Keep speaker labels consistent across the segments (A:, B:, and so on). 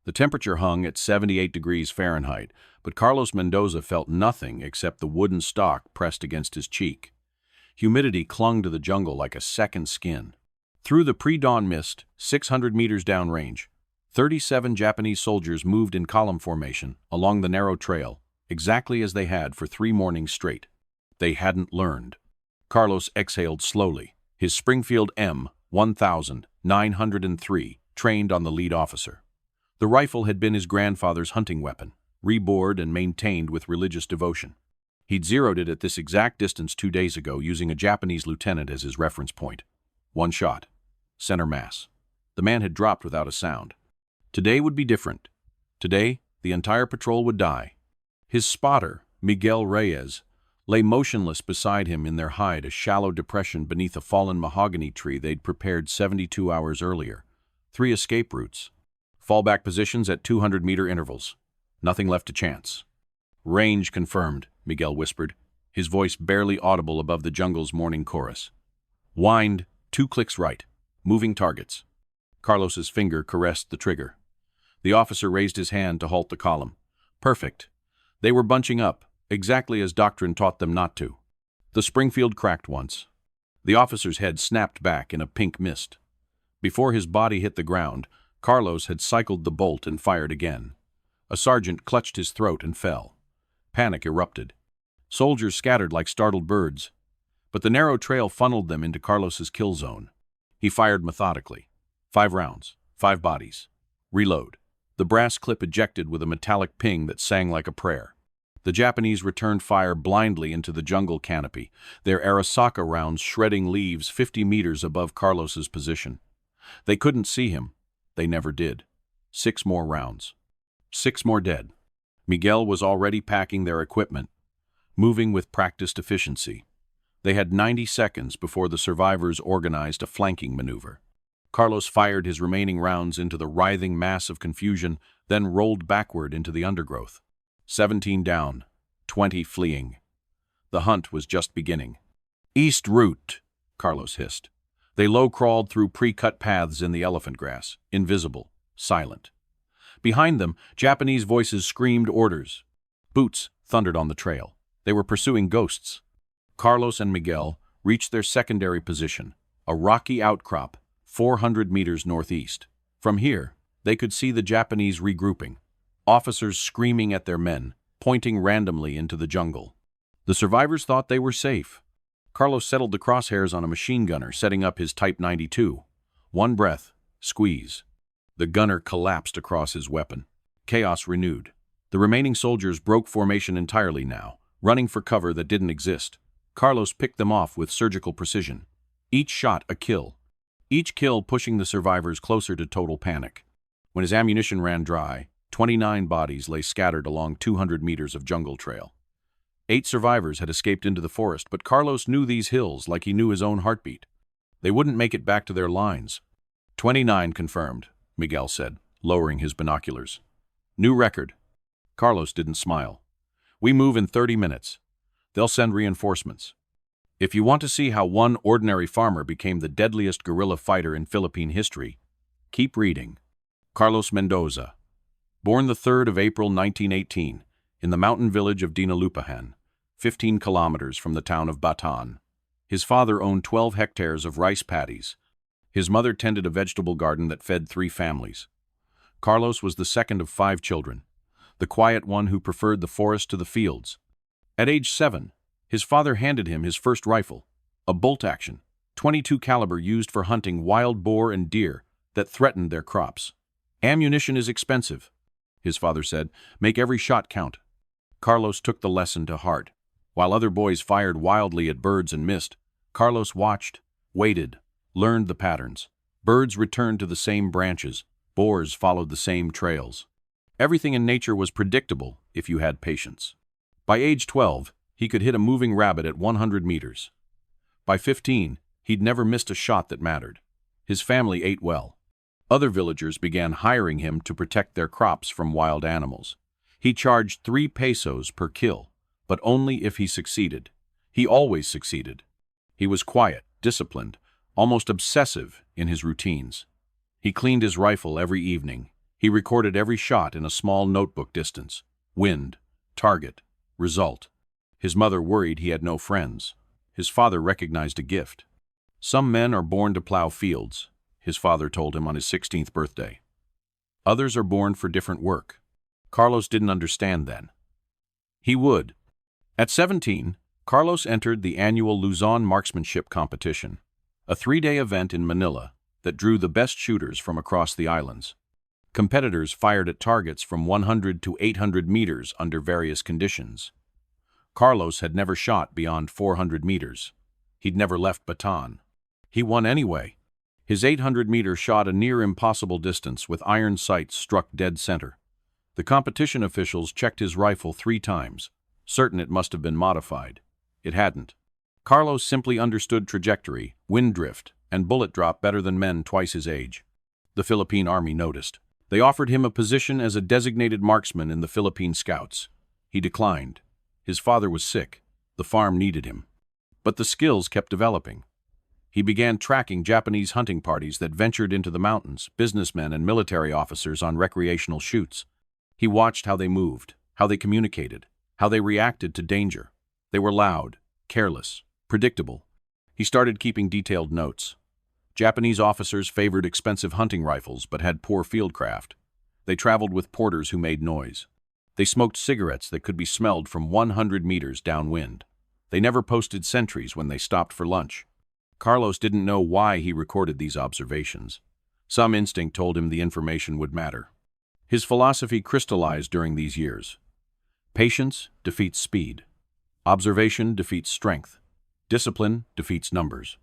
A: The temperature hung at 78 degrees Fahrenheit, but Carlos Mendoza felt nothing except the wooden stock pressed against his cheek. Humidity clung to the jungle like a second skin. Through the pre-dawn mist, 600 meters downrange, 37 Japanese soldiers moved in column formation along the narrow trail, exactly as they had for 3 mornings straight. They hadn't learned. Carlos exhaled slowly, his Springfield M1903 trained on the lead officer. The rifle had been his grandfather's hunting weapon, rebored and maintained with religious devotion. He'd zeroed it at this exact distance 2 days ago using a Japanese lieutenant as his reference point. 1 shot. Center mass. The man had dropped without a sound. Today would be different. Today, the entire patrol would die. His spotter, Miguel Reyes, lay motionless beside him in their hide, a shallow depression beneath a fallen mahogany tree they'd prepared 72 hours earlier. 3 escape routes. Fallback positions at 200-meter intervals. Nothing left to chance. Range confirmed, Miguel whispered, his voice barely audible above the jungle's morning chorus. Wind, 2 clicks right. Moving targets. Carlos's finger caressed the trigger. The officer raised his hand to halt the column. Perfect. They were bunching up, exactly as doctrine taught them not to. The Springfield cracked once. The officer's head snapped back in a pink mist. Before his body hit the ground, Carlos had cycled the bolt and fired again. A sergeant clutched his throat and fell. Panic erupted. Soldiers scattered like startled birds. But the narrow trail funneled them into Carlos's kill zone. He fired methodically. 5 rounds, 5 bodies. Reload. The brass clip ejected with a metallic ping that sang like a prayer. The Japanese returned fire blindly into the jungle canopy, their Arasaka rounds shredding leaves 50 meters above Carlos's position. They couldn't see him. They never did. 6 more rounds. 6 more dead. Miguel was already packing their equipment, moving with practiced efficiency. They had 90 seconds before the survivors organized a flanking maneuver. Carlos fired his remaining rounds into the writhing mass of confusion, then rolled backward into the undergrowth. 17 down, 20 fleeing. The hunt was just beginning. East route, Carlos hissed. They low-crawled through pre-cut paths in the elephant grass, invisible, silent. Behind them, Japanese voices screamed orders. Boots thundered on the trail. They were pursuing ghosts. Carlos and Miguel reached their secondary position, a rocky outcrop 400 meters northeast. From here, they could see the Japanese regrouping, officers screaming at their men, pointing randomly into the jungle. The survivors thought they were safe. Carlos settled the crosshairs on a machine gunner, setting up his Type 92. 1 breath, squeeze. The gunner collapsed across his weapon. Chaos renewed. The remaining soldiers broke formation entirely now, running for cover that didn't exist. Carlos picked them off with surgical precision. Each shot a kill. Each kill pushing the survivors closer to total panic. When his ammunition ran dry, 29 bodies lay scattered along 200 meters of jungle trail. 8 survivors had escaped into the forest, but Carlos knew these hills like he knew his own heartbeat. They wouldn't make it back to their lines. 29 confirmed, Miguel said, lowering his binoculars. New record. Carlos didn't smile. We move in 30 minutes. They'll send reinforcements. If you want to see how one ordinary farmer became the deadliest guerrilla fighter in Philippine history, keep reading. Carlos Mendoza. Born the 3rd of April 1918 in the mountain village of Dinalupahan, 15 kilometers from the town of Bataan. His father owned 12 hectares of rice paddies. His mother tended a vegetable garden that fed 3 families. Carlos was the second of 5 children, the quiet one who preferred the forest to the fields. At age 7, his father handed him his first rifle, a bolt-action, .22 caliber used for hunting wild boar and deer that threatened their crops. Ammunition is expensive, his father said. Make every shot count. Carlos took the lesson to heart. While other boys fired wildly at birds and missed, Carlos watched, waited, learned the patterns. Birds returned to the same branches. Boars followed the same trails. Everything in nature was predictable if you had patience. By age 12, he could hit a moving rabbit at 100 meters. By 15, he'd never missed a shot that mattered. His family ate well. Other villagers began hiring him to protect their crops from wild animals. He charged 3 pesos per kill, but only if he succeeded. He always succeeded. He was quiet, disciplined, almost obsessive in his routines. He cleaned his rifle every evening. He recorded every shot in a small notebook distance: wind, target, result. His mother worried he had no friends. His father recognized a gift. Some men are born to plow fields, his father told him on his 16th birthday. Others are born for different work. Carlos didn't understand then. He would. At 17, Carlos entered the annual Luzon Marksmanship Competition, a 3-day event in Manila that drew the best shooters from across the islands. Competitors fired at targets from 100 to 800 meters under various conditions. Carlos had never shot beyond 400 meters. He'd never left Bataan. He won anyway. His 800-meter shot a near impossible distance with iron sights struck dead center. The competition officials checked his rifle 3 times, certain it must have been modified. It hadn't. Carlos simply understood trajectory, wind drift, and bullet drop better than men twice his age. The Philippine Army noticed. They offered him a position as a designated marksman in the Philippine Scouts. He declined. His father was sick. The farm needed him. But the skills kept developing. He began tracking Japanese hunting parties that ventured into the mountains, businessmen and military officers on recreational shoots. He watched how they moved, how they communicated, how they reacted to danger. They were loud, careless, predictable. He started keeping detailed notes. Japanese officers favored expensive hunting rifles but had poor fieldcraft. They traveled with porters who made noise. They smoked cigarettes that could be smelled from 100 meters downwind. They never posted sentries when they stopped for lunch. Carlos didn't know why he recorded these observations. Some instinct told him the information would matter. His philosophy crystallized during these years. Patience defeats speed. Observation defeats strength. Discipline defeats numbers.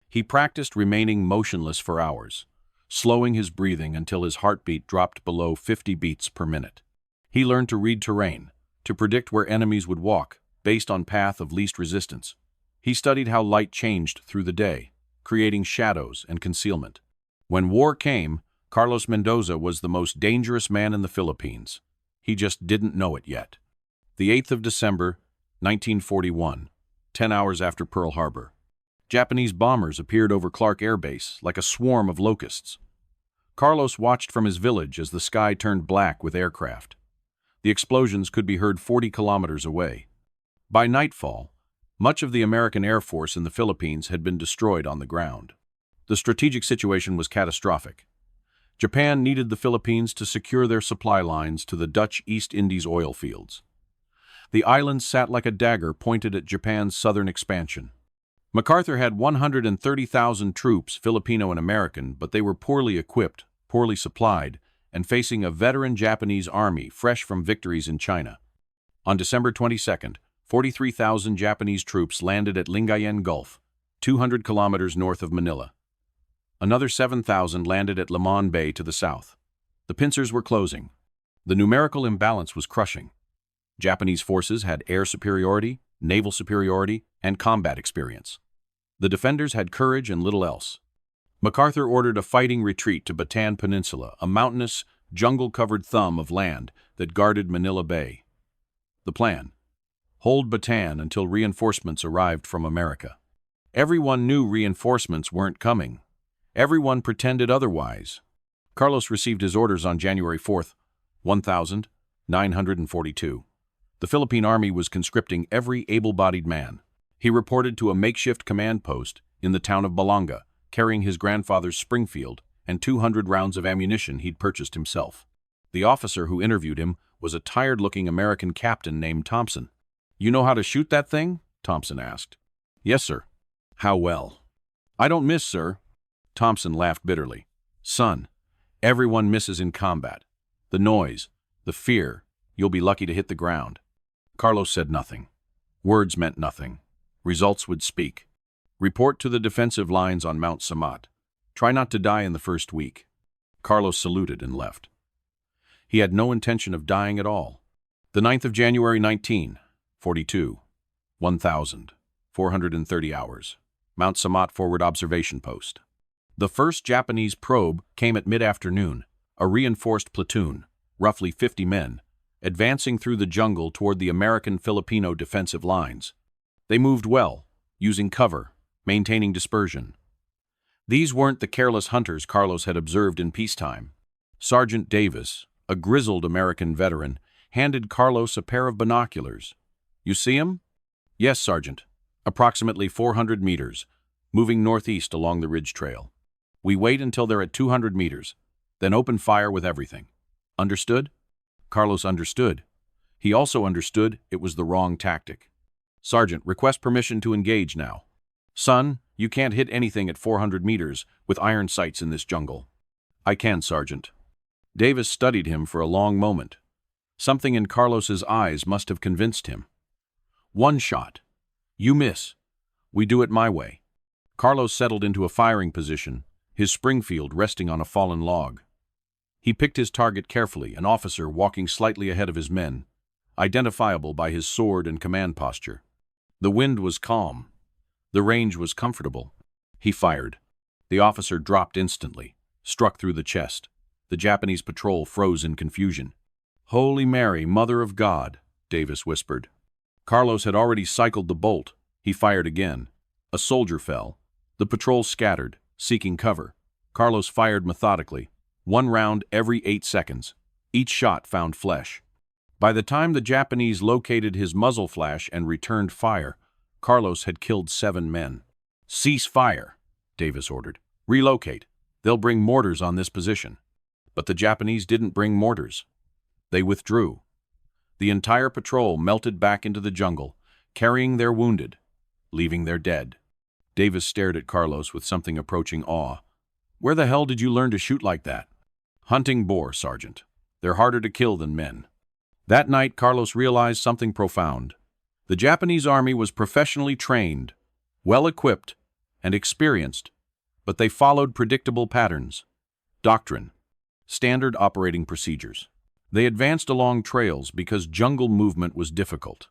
A: He practiced remaining motionless for hours, slowing his breathing until his heartbeat dropped below 50 beats per minute. He learned to read terrain, to predict where enemies would walk, based on path of least resistance. He studied how light changed through the day, creating shadows and concealment. When war came, Carlos Mendoza was the most dangerous man in the Philippines. He just didn't know it yet. The 8th of December, 1941, 10 hours after Pearl Harbor. Japanese bombers appeared over Clark Air Base like a swarm of locusts. Carlos watched from his village as the sky turned black with aircraft. The explosions could be heard 40 kilometers away. By nightfall, much of the American Air Force in the Philippines had been destroyed on the ground. The strategic situation was catastrophic. Japan needed the Philippines to secure their supply lines to the Dutch East Indies oil fields. The island sat like a dagger pointed at Japan's southern expansion. MacArthur had 130,000 troops, Filipino and American, but they were poorly equipped, poorly supplied, and facing a veteran Japanese army fresh from victories in China. On December 22nd, 43,000 Japanese troops landed at Lingayen Gulf, 200 kilometers north of Manila. Another 7,000 landed at Limon Bay to the south. The pincers were closing. The numerical imbalance was crushing. Japanese forces had air superiority, naval superiority, and combat experience. The defenders had courage and little else. MacArthur ordered a fighting retreat to Bataan Peninsula, a mountainous, jungle-covered thumb of land that guarded Manila Bay. The plan: hold Bataan until reinforcements arrived from America. Everyone knew reinforcements weren't coming. Everyone pretended otherwise. Carlos received his orders on January 4th, 1942. The Philippine Army was conscripting every able-bodied man. He reported to a makeshift command post in the town of Balanga, carrying his grandfather's Springfield and 200 rounds of ammunition he'd purchased himself. The officer who interviewed him was a tired-looking American captain named Thompson. "You know how to shoot that thing?" Thompson asked. "Yes, sir." "How well?" "I don't miss, sir." Thompson laughed bitterly. "Son, everyone misses in combat. The noise, the fear, you'll be lucky to hit the ground." Carlos said nothing. Words meant nothing. Results would speak. Report to the defensive lines on Mount Samat. Try not to die in the first week. Carlos saluted and left. He had no intention of dying at all. The 9th of January 1942, 1,430 hours. Mount Samat Forward Observation Post. The first Japanese probe came at mid-afternoon, a reinforced platoon, roughly 50 men, advancing through the jungle toward the American-Filipino defensive lines. They moved well, using cover, maintaining dispersion. These weren't the careless hunters Carlos had observed in peacetime. Sergeant Davis, a grizzled American veteran, handed Carlos a pair of binoculars. "You see 'em?" "Yes, Sergeant. Approximately 400 meters, moving northeast along the ridge trail. We wait until they're at 200 meters, then open fire with everything. Understood?" Carlos understood. He also understood it was the wrong tactic. "Sergeant, request permission to engage now." "Son, you can't hit anything at 400 meters with iron sights in this jungle." "I can, Sergeant." Davis studied him for a long moment. Something in Carlos's eyes must have convinced him. "One shot. You miss. We do it my way." Carlos settled into a firing position, his Springfield resting on a fallen log. He picked his target carefully, an officer walking slightly ahead of his men, identifiable by his sword and command posture. The wind was calm. The range was comfortable. He fired. The officer dropped instantly, struck through the chest. The Japanese patrol froze in confusion. "Holy Mary, Mother of God," Davis whispered. Carlos had already cycled the bolt. He fired again. A soldier fell. The patrol scattered, seeking cover. Carlos fired methodically, one round every 8 seconds. Each shot found flesh. By the time the Japanese located his muzzle flash and returned fire, Carlos had killed 7 men. "Cease fire," Davis ordered. "Relocate. They'll bring mortars on this position." But the Japanese didn't bring mortars. They withdrew. The entire patrol melted back into the jungle, carrying their wounded, leaving their dead. Davis stared at Carlos with something approaching awe. "Where the hell did you learn to shoot like that?" "Hunting boar, Sergeant. They're harder to kill than men." That night, Carlos realized something profound. The Japanese army was professionally trained, well-equipped, and experienced, but they followed predictable patterns, doctrine, standard operating procedures. They advanced along trails because jungle movement was difficult.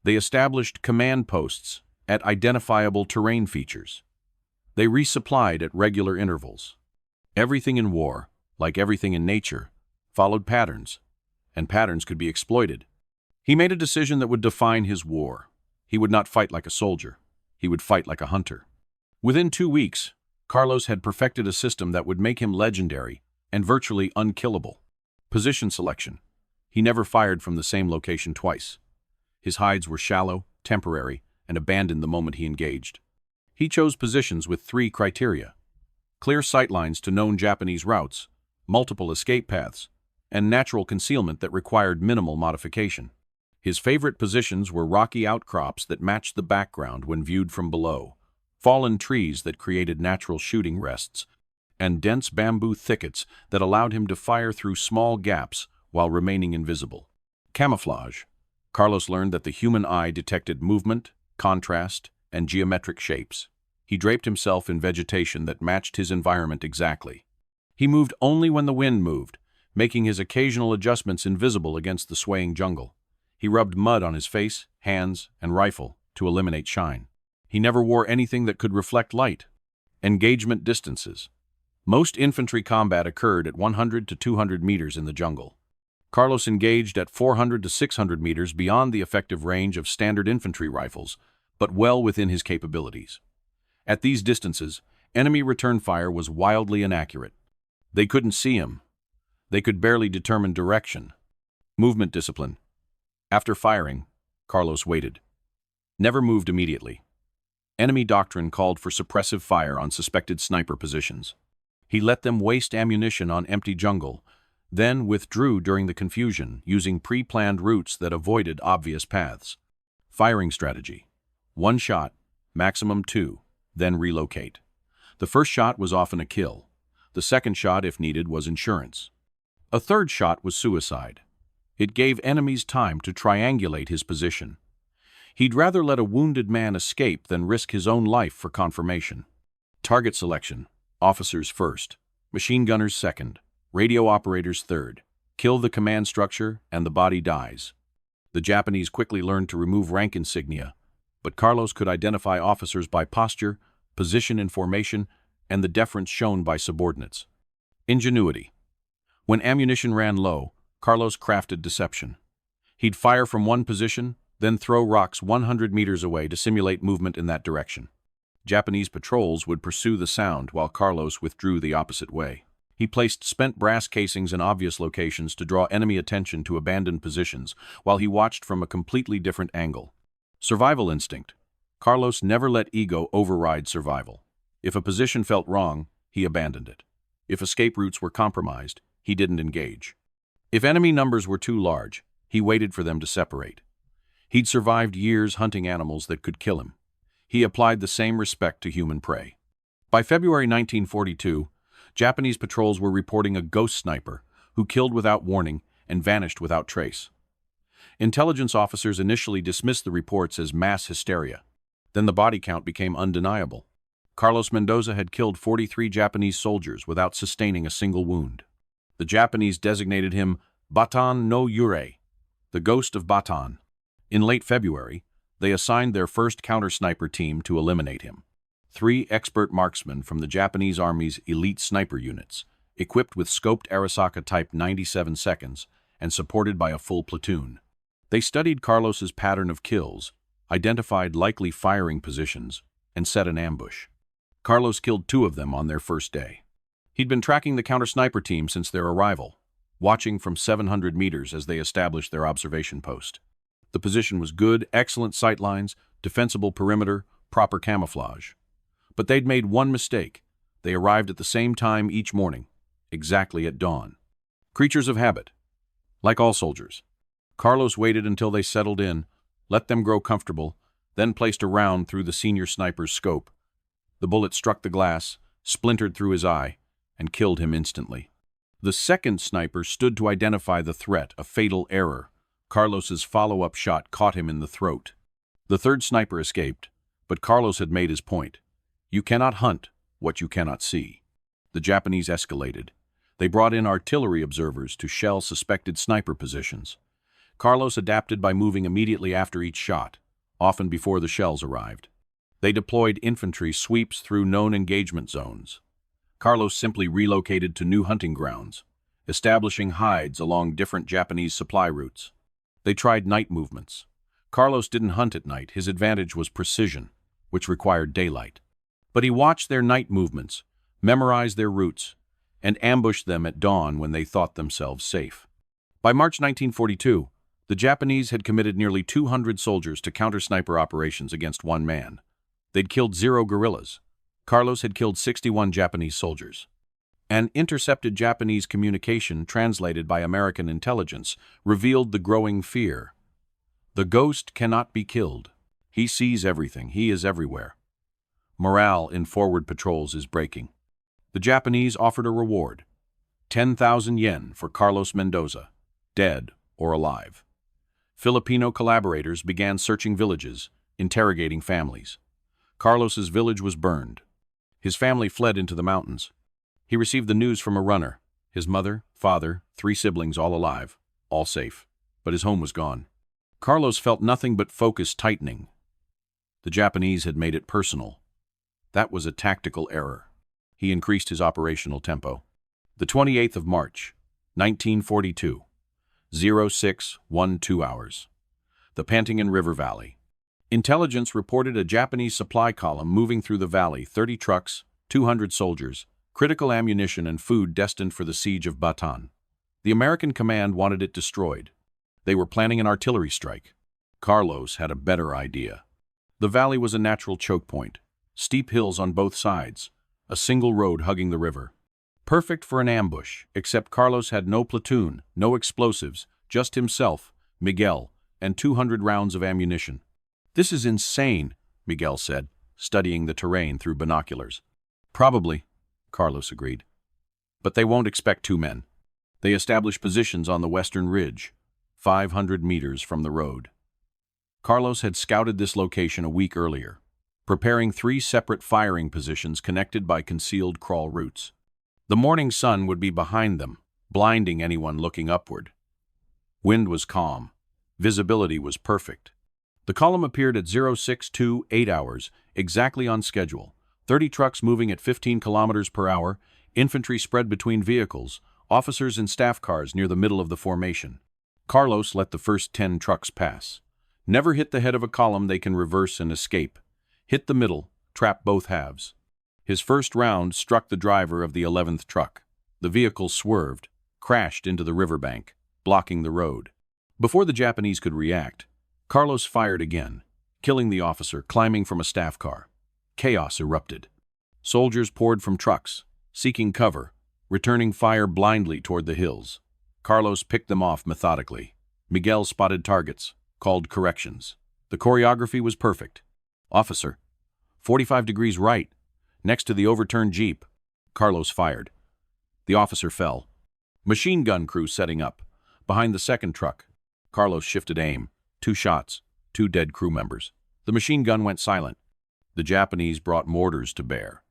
A: They established command posts at identifiable terrain features. They resupplied at regular intervals. Everything in war, like everything in nature, followed patterns, and patterns could be exploited. He made a decision that would define his war. He would not fight like a soldier. He would fight like a hunter. Within 2 weeks, Carlos had perfected a system that would make him legendary and virtually unkillable. Position selection. He never fired from the same location twice. His hides were shallow, temporary, and abandoned the moment he engaged. He chose positions with 3 criteria: clear sightlines to known Japanese routes, multiple escape paths, and natural concealment that required minimal modification. His favorite positions were rocky outcrops that matched the background when viewed from below, fallen trees that created natural shooting rests, and dense bamboo thickets that allowed him to fire through small gaps while remaining invisible. Camouflage. Carlos learned that the human eye detected movement, contrast, and geometric shapes. He draped himself in vegetation that matched his environment exactly. He moved only when the wind moved, making his occasional adjustments invisible against the swaying jungle. He rubbed mud on his face, hands, and rifle to eliminate shine. He never wore anything that could reflect light. Engagement distances. Most infantry combat occurred at 100 to 200 meters in the jungle. Carlos engaged at 400 to 600 meters beyond the effective range of standard infantry rifles, but well within his capabilities. At these distances, enemy return fire was wildly inaccurate. They couldn't see him. They could barely determine direction. Movement discipline. After firing, Carlos waited. Never moved immediately. Enemy doctrine called for suppressive fire on suspected sniper positions. He let them waste ammunition on empty jungle, then withdrew during the confusion, using pre-planned routes that avoided obvious paths. Firing strategy. 1 shot, maximum 2, then relocate. The first shot was often a kill. The second shot, if needed, was insurance. A third shot was suicide. It gave enemies time to triangulate his position. He'd rather let a wounded man escape than risk his own life for confirmation. Target selection. Officers first, machine gunners second, radio operators third. Kill the command structure and the body dies. The Japanese quickly learned to remove rank insignia, but Carlos could identify officers by posture, position in formation, and the deference shown by subordinates. Ingenuity. When ammunition ran low, Carlos crafted deception. He'd fire from one position, then throw rocks 100 meters away to simulate movement in that direction. Japanese patrols would pursue the sound while Carlos withdrew the opposite way. He placed spent brass casings in obvious locations to draw enemy attention to abandoned positions, while he watched from a completely different angle. Survival instinct. Carlos never let ego override survival. If a position felt wrong, he abandoned it. If escape routes were compromised, he didn't engage. If enemy numbers were too large, he waited for them to separate. He'd survived years hunting animals that could kill him. He applied the same respect to human prey. By February 1942, Japanese patrols were reporting a ghost sniper who killed without warning and vanished without trace. Intelligence officers initially dismissed the reports as mass hysteria. Then the body count became undeniable. Carlos Mendoza had killed 43 Japanese soldiers without sustaining a single wound. The Japanese designated him Baton no Yurei, the ghost of Baton. In late February, they assigned their first counter-sniper team to eliminate him. 3 expert marksmen from the Japanese Army's elite sniper units, equipped with scoped Arisaka Type 97 seconds and supported by a full platoon. They studied Carlos's pattern of kills, identified likely firing positions, and set an ambush. Carlos killed 2 of them on their first day. He'd been tracking the counter-sniper team since their arrival, watching from 700 meters as they established their observation post. The position was good, excellent sight lines, defensible perimeter, proper camouflage. But they'd made one mistake. They arrived at the same time each morning, exactly at dawn. Creatures of habit. Like all soldiers, Carlos waited until they settled in, let them grow comfortable, then placed a round through the senior sniper's scope. The bullet struck the glass, splintered through his eye, and killed him instantly. The second sniper stood to identify the threat, a fatal error. Carlos's follow-up shot caught him in the throat. The third sniper escaped, but Carlos had made his point. You cannot hunt what you cannot see. The Japanese escalated. They brought in artillery observers to shell suspected sniper positions. Carlos adapted by moving immediately after each shot, often before the shells arrived. They deployed infantry sweeps through known engagement zones. Carlos simply relocated to new hunting grounds, establishing hides along different Japanese supply routes. They tried night movements. Carlos didn't hunt at night. His advantage was precision, which required daylight. But he watched their night movements, memorized their routes, and ambushed them at dawn when they thought themselves safe. By March 1942, the Japanese had committed nearly 200 soldiers to counter-sniper operations against one man. They'd killed 0 guerrillas. Carlos had killed 61 Japanese soldiers. An intercepted Japanese communication translated by American intelligence revealed the growing fear. The ghost cannot be killed. He sees everything. He is everywhere. Morale in forward patrols is breaking. The Japanese offered a reward, 10,000 yen for Carlos Mendoza, dead or alive. Filipino collaborators began searching villages, interrogating families. Carlos's village was burned. His family fled into the mountains. He received the news from a runner. His mother, father, 3 siblings all alive, all safe. But his home was gone. Carlos felt nothing but focus tightening. The Japanese had made it personal. That was a tactical error. He increased his operational tempo. The 28th of March, 1942, 0612 hours. The Pantingan River Valley. Intelligence reported a Japanese supply column moving through the valley, 30 trucks, 200 soldiers, critical ammunition and food destined for the siege of Bataan. The American command wanted it destroyed. They were planning an artillery strike. Carlos had a better idea. The valley was a natural choke point. Steep hills on both sides, a single road hugging the river. Perfect for an ambush, except Carlos had no platoon, no explosives, just himself, Miguel, and 200 rounds of ammunition. This is insane, Miguel said, studying the terrain through binoculars. Probably, Carlos agreed. But they won't expect 2 men. They established positions on the western ridge, 500 meters from the road. Carlos had scouted this location a week earlier, preparing 3 separate firing positions connected by concealed crawl routes. The morning sun would be behind them, blinding anyone looking upward. Wind was calm. Visibility was perfect. The column appeared at 0628 hours, exactly on schedule. 30 trucks moving at 15 kilometers per hour, infantry spread between vehicles, officers and staff cars near the middle of the formation. Carlos let the first 10 trucks pass. Never hit the head of a column they can reverse and escape. Hit the middle, trap both halves. His first round struck the driver of the 11th truck. The vehicle swerved, crashed into the riverbank, blocking the road. Before the Japanese could react, Carlos fired again, killing the officer climbing from a staff car. Chaos erupted. Soldiers poured from trucks, seeking cover, returning fire blindly toward the hills. Carlos picked them off methodically. Miguel spotted targets, called corrections. The choreography was perfect. "Officer, 45 degrees right, next to the overturned Jeep." Carlos fired. The officer fell. Machine gun crew setting up. Behind the second truck. Carlos shifted aim. 2 shots, 2 dead crew members. The machine gun went silent. The Japanese brought mortars to bear,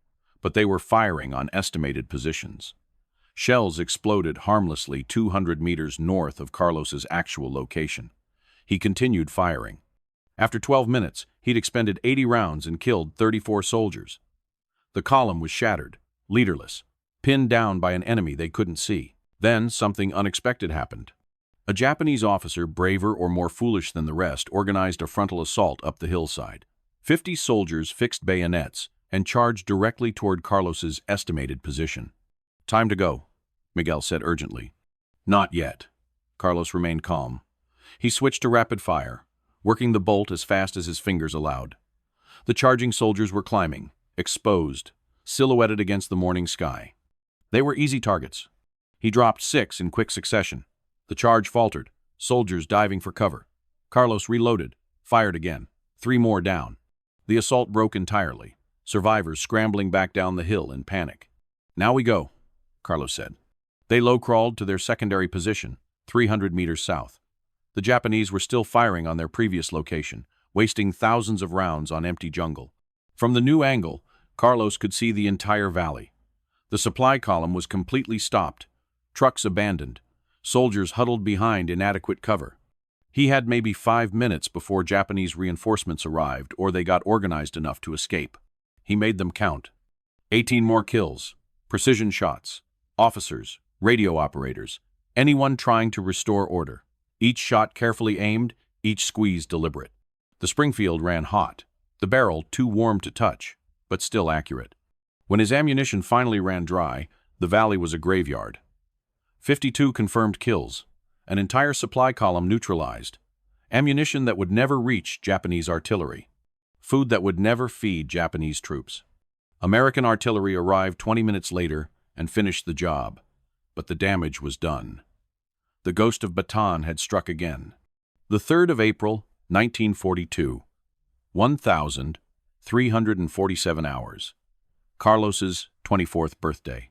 A: but they were firing on estimated positions. Shells exploded harmlessly 200 meters north of Carlos's actual location. He continued firing. After 12 minutes, he'd expended 80 rounds and killed 34 soldiers. The column was shattered, leaderless, pinned down by an enemy they couldn't see. Then something unexpected happened. A Japanese officer, braver or more foolish than the rest, organized a frontal assault up the hillside. 50 soldiers fixed bayonets and charged directly toward Carlos's estimated position. "Time to go," Miguel said urgently. "Not yet." Carlos remained calm. He switched to rapid fire, working the bolt as fast as his fingers allowed. The charging soldiers were climbing, exposed, silhouetted against the morning sky. They were easy targets. He dropped 6 in quick succession. The charge faltered, soldiers diving for cover. Carlos reloaded, fired again. 3 more down. The assault broke entirely, survivors scrambling back down the hill in panic. "Now we go," Carlos said. They low-crawled to their secondary position, 300 meters south. The Japanese were still firing on their previous location, wasting thousands of rounds on empty jungle. From the new angle, Carlos could see the entire valley. The supply column was completely stopped, trucks abandoned, soldiers huddled behind inadequate cover. He had maybe 5 minutes before Japanese reinforcements arrived or they got organized enough to escape. He made them count. 18 more kills, precision shots, officers, radio operators, anyone trying to restore order. Each shot carefully aimed, each squeeze deliberate. The Springfield ran hot, the barrel too warm to touch, but still accurate. When his ammunition finally ran dry, the valley was a graveyard. 52 confirmed kills, an entire supply column neutralized, ammunition that would never reach Japanese artillery, food that would never feed Japanese troops. American artillery arrived 20 minutes later and finished the job, but the damage was done. The ghost of Bataan had struck again. The 3rd of April, 1942, 1,347 hours. Carlos's 24th birthday.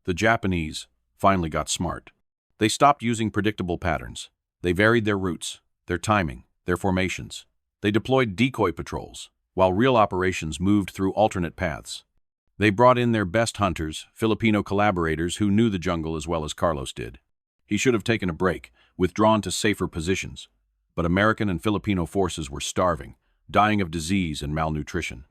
A: The Japanese finally got smart. They stopped using predictable patterns. They varied their routes, their timing, their formations. They deployed decoy patrols, while real operations moved through alternate paths. They brought in their best hunters, Filipino collaborators who knew the jungle as well as Carlos did. He should have taken a break, withdrawn to safer positions. But American and Filipino forces were starving, dying of disease and malnutrition.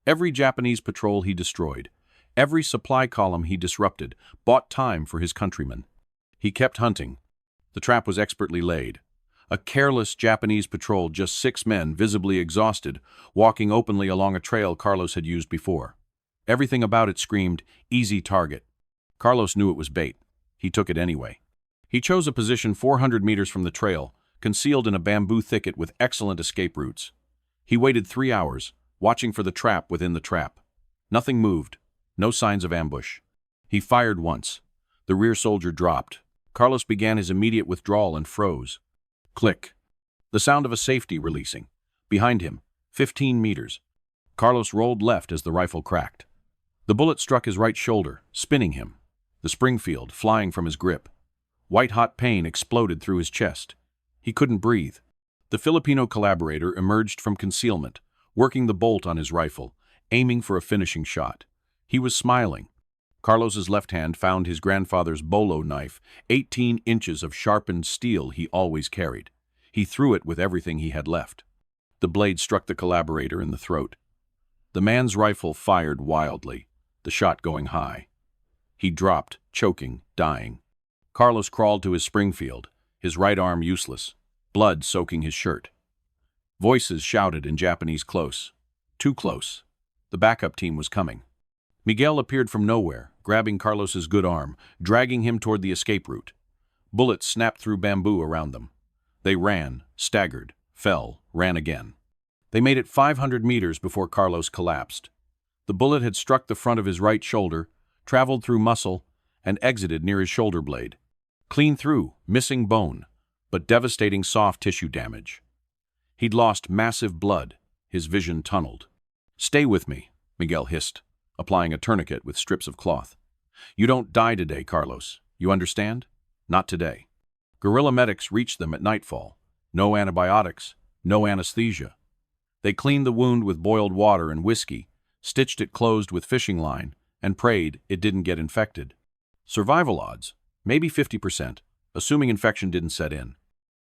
A: Every Japanese patrol he destroyed, every supply column he disrupted, bought time for his countrymen. He kept hunting. The trap was expertly laid. A careless Japanese patrol, just 6 men, visibly exhausted, walking openly along a trail Carlos had used before. Everything about it screamed, "Easy target." Carlos knew it was bait. He took it anyway. He chose a position 400 meters from the trail, concealed in a bamboo thicket with excellent escape routes. He waited 3 hours, watching for the trap within the trap. Nothing moved, no signs of ambush. He fired once. The rear soldier dropped. Carlos began his immediate withdrawal and froze. Click. The sound of a safety releasing. Behind him, 15 meters. Carlos rolled left as the rifle cracked. The bullet struck his right shoulder, spinning him. The Springfield flying from his grip. White-hot pain exploded through his chest. He couldn't breathe. The Filipino collaborator emerged from concealment, working the bolt on his rifle, aiming for a finishing shot. He was smiling. Carlos's left hand found his grandfather's bolo knife, 18 inches of sharpened steel he always carried. He threw it with everything he had left. The blade struck the collaborator in the throat. The man's rifle fired wildly, the shot going high. He dropped, choking, dying. Carlos crawled to his Springfield, his right arm useless, blood soaking his shirt. Voices shouted in Japanese close. Too close. The backup team was coming. Miguel appeared from nowhere, grabbing Carlos's good arm, dragging him toward the escape route. Bullets snapped through bamboo around them. They ran, staggered, fell, ran again. They made it 500 meters before Carlos collapsed. The bullet had struck the front of his right shoulder, traveled through muscle, and exited near his shoulder blade. Clean through, missing bone, but devastating soft tissue damage. He'd lost massive blood, his vision tunneled. "Stay with me," Miguel hissed, applying a tourniquet with strips of cloth. "You don't die today, Carlos. You understand? Not today." Guerrilla medics reached them at nightfall. No antibiotics, no anesthesia. They cleaned the wound with boiled water and whiskey, stitched it closed with fishing line, and prayed it didn't get infected. Survival odds, maybe 50%, assuming infection didn't set in.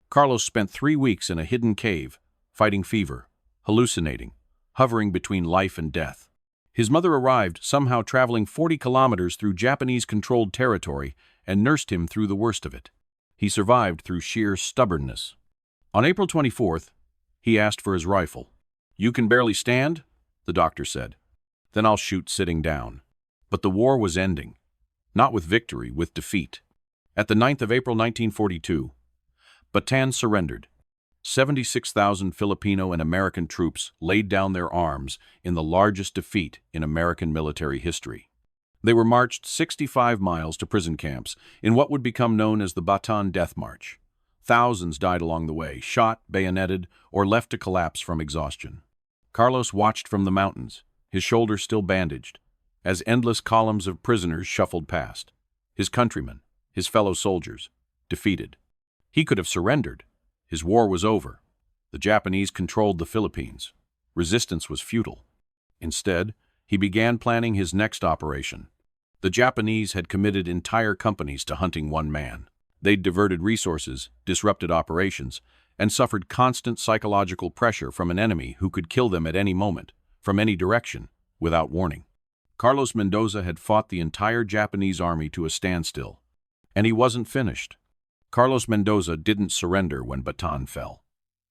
A: Carlos spent 3 weeks in a hidden cave, fighting fever, hallucinating, hovering between life and death. His mother arrived, somehow traveling 40 kilometers through Japanese-controlled territory, and nursed him through the worst of it. He survived through sheer stubbornness. On April 24th, he asked for his rifle. "You can barely stand?" the doctor said. "Then I'll shoot sitting down." But the war was ending. Not with victory, with defeat. At the 9th of April 1942, Bataan surrendered. 76,000 Filipino and American troops laid down their arms in the largest defeat in American military history. They were marched 65 miles to prison camps in what would become known as the Bataan Death March. Thousands died along the way, shot, bayoneted, or left to collapse from exhaustion. Carlos watched from the mountains, his shoulder still bandaged, as endless columns of prisoners shuffled past. His countrymen, his fellow soldiers, defeated. He could have surrendered. His war was over. The Japanese controlled the Philippines. Resistance was futile. Instead, he began planning his next operation. The Japanese had committed entire companies to hunting one man. They'd diverted resources, disrupted operations, and suffered constant psychological pressure from an enemy who could kill them at any moment, from any direction, without warning. Carlos Mendoza had fought the entire Japanese army to a standstill, and he wasn't finished. Carlos Mendoza didn't surrender when Bataan fell.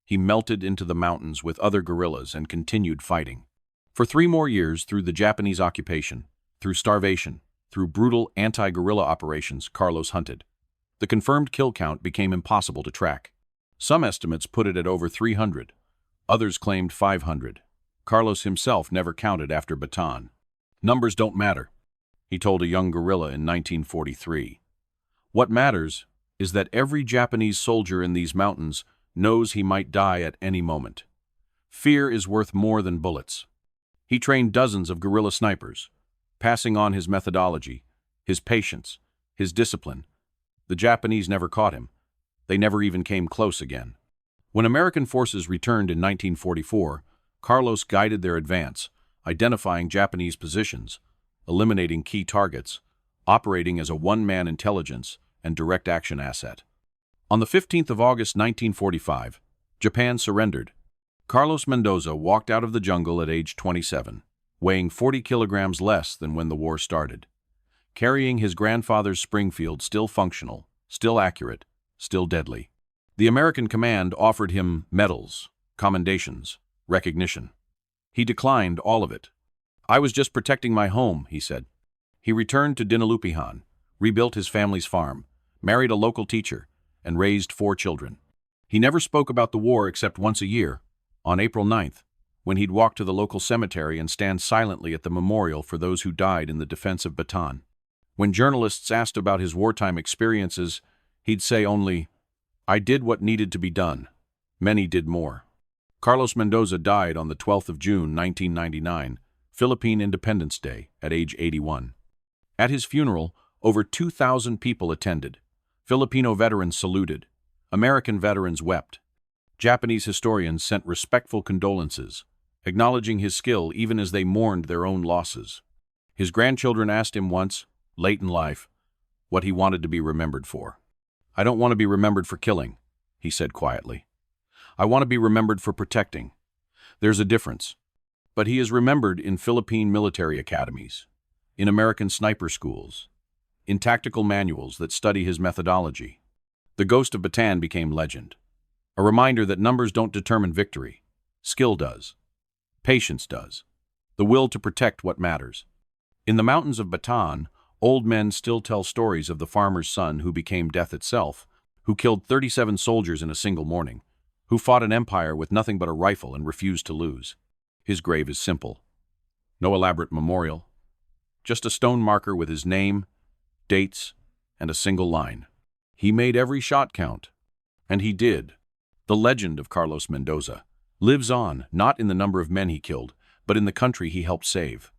A: He melted into the mountains with other guerrillas and continued fighting. For 3 more years, through the Japanese occupation, through starvation, through brutal anti-guerrilla operations, Carlos hunted. The confirmed kill count became impossible to track. Some estimates put it at over 300. Others claimed 500. Carlos himself never counted after Bataan. "Numbers don't matter," he told a young guerrilla in 1943. "What matters is that every Japanese soldier in these mountains knows he might die at any moment. Fear is worth more than bullets." He trained dozens of guerrilla snipers, passing on his methodology, his patience, his discipline. The Japanese never caught him. They never even came close again. When American forces returned in 1944, Carlos guided their advance, identifying Japanese positions, eliminating key targets, operating as a one-man intelligence and direct action asset. On the 15th of August 1945, Japan surrendered. Carlos Mendoza walked out of the jungle at age 27, weighing 40 kilograms less than when the war started, carrying his grandfather's Springfield still functional, still accurate, still deadly. The American command offered him medals, commendations, recognition. He declined all of it. "I was just protecting my home," he said. He returned to Dinalupihan, rebuilt his family's farm, married a local teacher, and raised 4 children. He never spoke about the war except once a year, on April 9th, when he'd walk to the local cemetery and stand silently at the memorial for those who died in the defense of Bataan. When journalists asked about his wartime experiences, he'd say only, "I did what needed to be done. Many did more." Carlos Mendoza died on the 12th of June, 1999, Philippine Independence Day, at age 81. At his funeral, over 2,000 people attended. Filipino veterans saluted. American veterans wept. Japanese historians sent respectful condolences, acknowledging his skill even as they mourned their own losses. His grandchildren asked him once, late in life, what he wanted to be remembered for. "I don't want to be remembered for killing," he said quietly. "I want to be remembered for protecting." There's a difference. But he is remembered in Philippine military academies, in American sniper schools, in tactical manuals that study his methodology. The ghost of Bataan became legend, a reminder that numbers don't determine victory. Skill does. Patience does. The will to protect what matters. In the mountains of Bataan, Old men still tell stories of the farmer's son who became death itself, who killed 37 soldiers in a single morning, who fought an empire with nothing but a rifle and refused to lose. His grave is simple. No elaborate memorial, just a stone marker with his name, dates, and a single line. He made every shot count. And he did. The legend of Carlos Mendoza lives on, not in the number of men he killed, but in the country he helped save.